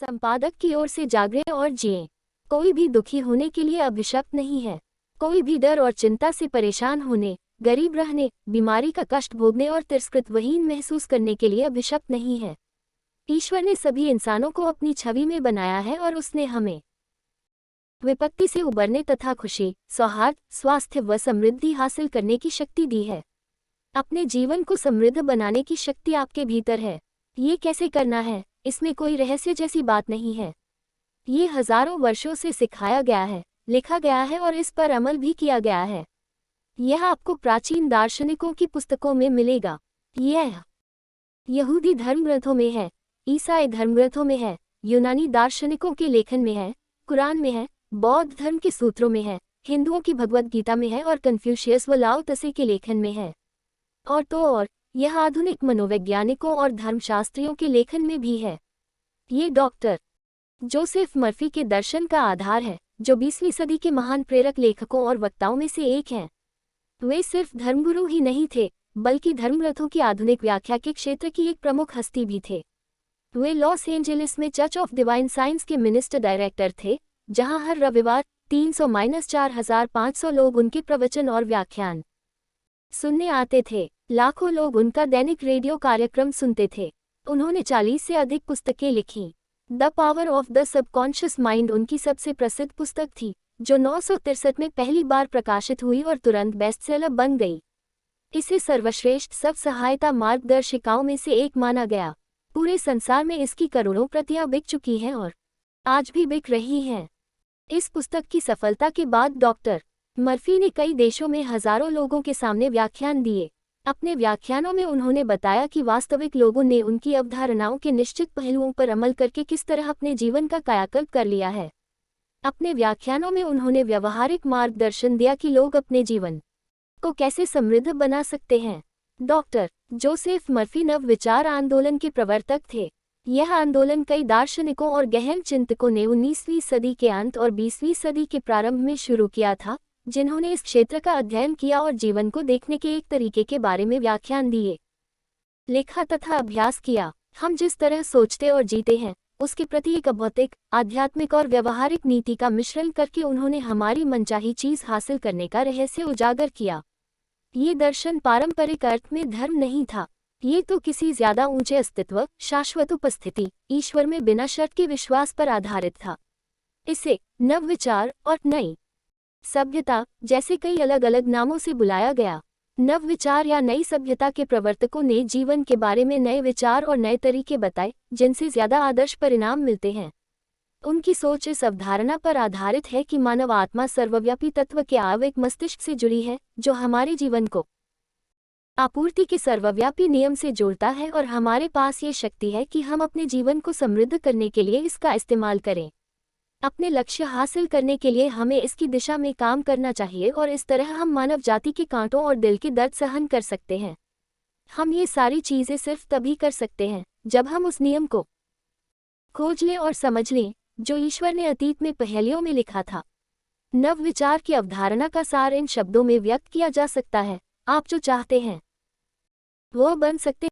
संपादक की ओर से जागरें और जिएं। कोई भी दुखी होने के लिए अभिशप्त नहीं है। कोई भी डर और चिंता से परेशान होने, गरीब रहने, बीमारी का कष्ट भोगने और तिरस्कृतहीन महसूस करने के लिए अभिशप्त नहीं है। ईश्वर ने सभी इंसानों को अपनी छवि में बनाया है और उसने हमें विपत्ति से उबरने तथा खुशी, सौहार्द, स्वास्थ्य व समृद्धि हासिल करने की शक्ति दी है। अपने जीवन को समृद्ध बनाने की शक्ति आपके भीतर है। ये कैसे करना है, इसमें कोई रहस्य जैसी बात नहीं है। ये हजारों वर्षों से सिखाया गया है, लिखा गया है और इस पर अमल भी किया गया है। यह आपको प्राचीन दार्शनिकों की पुस्तकों में मिलेगा। यह यहूदी धर्मग्रंथों में है, ईसाई धर्मग्रंथों में है, यूनानी दार्शनिकों के लेखन में है, कुरान में है, बौद्ध धर्म के सूत्रों में है, हिंदुओं की भगवद गीता में है और कन्फ्यूशियस व लाओ त्से के लेखन में है। और तो और यह आधुनिक मनोवैज्ञानिकों और धर्मशास्त्रियों के लेखन में भी है। ये डॉक्टर जोसेफ मर्फी के दर्शन का आधार है, जो 20वीं सदी के महान प्रेरक लेखकों और वक्ताओं में से एक हैं। वे सिर्फ धर्मगुरु ही नहीं थे, बल्कि धर्मग्रंथों की आधुनिक व्याख्या के क्षेत्र की एक प्रमुख हस्ती भी थे। वे लॉस एंजेलिस में चर्च ऑफ डिवाइन साइंस के मिनिस्टर डायरेक्टर थे, जहां हर रविवार 300-4500 लोग उनके प्रवचन और व्याख्यान सुनने आते थे। लाखों लोग उनका दैनिक रेडियो कार्यक्रम सुनते थे। उन्होंने 40 से अधिक पुस्तकें लिखीं। The power of the subconscious mind उनकी सबसे प्रसिद्ध पुस्तक थी, जो 963 में पहली बार प्रकाशित हुई और तुरंत बेस्टसेलर बन गई। इसे सर्वश्रेष्ठ सब सहायता मार्गदर्शिकाओं में से एक माना गया। पूरे संसार में इसकी करोड़ों प्रतियां बिक चुकी हैं और आज भी बिक रही हैं। इस पुस्तक की सफलता के बाद डॉक्टर मर्फी ने कई देशों में हजारों लोगों के सामने व्याख्यान दिए। अपने व्याख्यानों में उन्होंने बताया कि वास्तविक लोगों ने उनकी अवधारणाओं के निश्चित पहलुओं पर अमल करके किस तरह अपने जीवन का कायाकल्प कर लिया है। अपने व्याख्यानों में उन्होंने व्यवहारिक मार्गदर्शन दिया कि लोग अपने जीवन को कैसे समृद्ध बना सकते हैं। डॉक्टर जोसेफ मर्फी नव विचार आंदोलन के प्रवर्तक थे। यह आंदोलन कई दार्शनिकों और गहन चिंतकों ने 19वीं सदी के अंत और 20वीं सदी के प्रारंभ में शुरू किया था, जिन्होंने इस क्षेत्र का अध्ययन किया और जीवन को देखने के एक तरीके के बारे में व्याख्यान दिए, लिखा तथा अभ्यास किया। हम जिस तरह सोचते और जीते हैं, उसके प्रति एक भौतिक, आध्यात्मिक और व्यवहारिक नीति का मिश्रण करके उन्होंने हमारी मनचाही चीज हासिल करने का रहस्य उजागर किया। ये दर्शन पारंपरिक अर्थ में धर्म नहीं था। ये तो किसी ज्यादा ऊंचे अस्तित्व, शाश्वत उपस्थिति, ईश्वर में बिना शर्त के विश्वास पर आधारित था। इसे नव विचार और नई सभ्यता जैसे कई अलग अलग नामों से बुलाया गया। नव विचार या नई सभ्यता के प्रवर्तकों ने जीवन के बारे में नए विचार और नए तरीके बताए, जिनसे ज्यादा आदर्श परिणाम मिलते हैं। उनकी सोच इस अवधारणा पर आधारित है कि मानव आत्मा सर्वव्यापी तत्व के आवेग मस्तिष्क से जुड़ी है, जो हमारे जीवन को आपूर्ति के सर्वव्यापी नियम से जोड़ता है और हमारे पास ये शक्ति है कि हम अपने जीवन को समृद्ध करने के लिए इसका इस्तेमाल करें। अपने लक्ष्य हासिल करने के लिए हमें इसकी दिशा में काम करना चाहिए और इस तरह हम मानव जाति के कांटों और दिल के दर्द सहन कर सकते हैं। हम ये सारी चीजें सिर्फ तभी कर सकते हैं जब हम उस नियम को खोज लें और समझ लें जो ईश्वर ने अतीत में पहेलियों में लिखा था। नव विचार की अवधारणा का सार इन शब्दों में व्यक्त किया जा सकता है: आप जो चाहते हैं वो बन सकते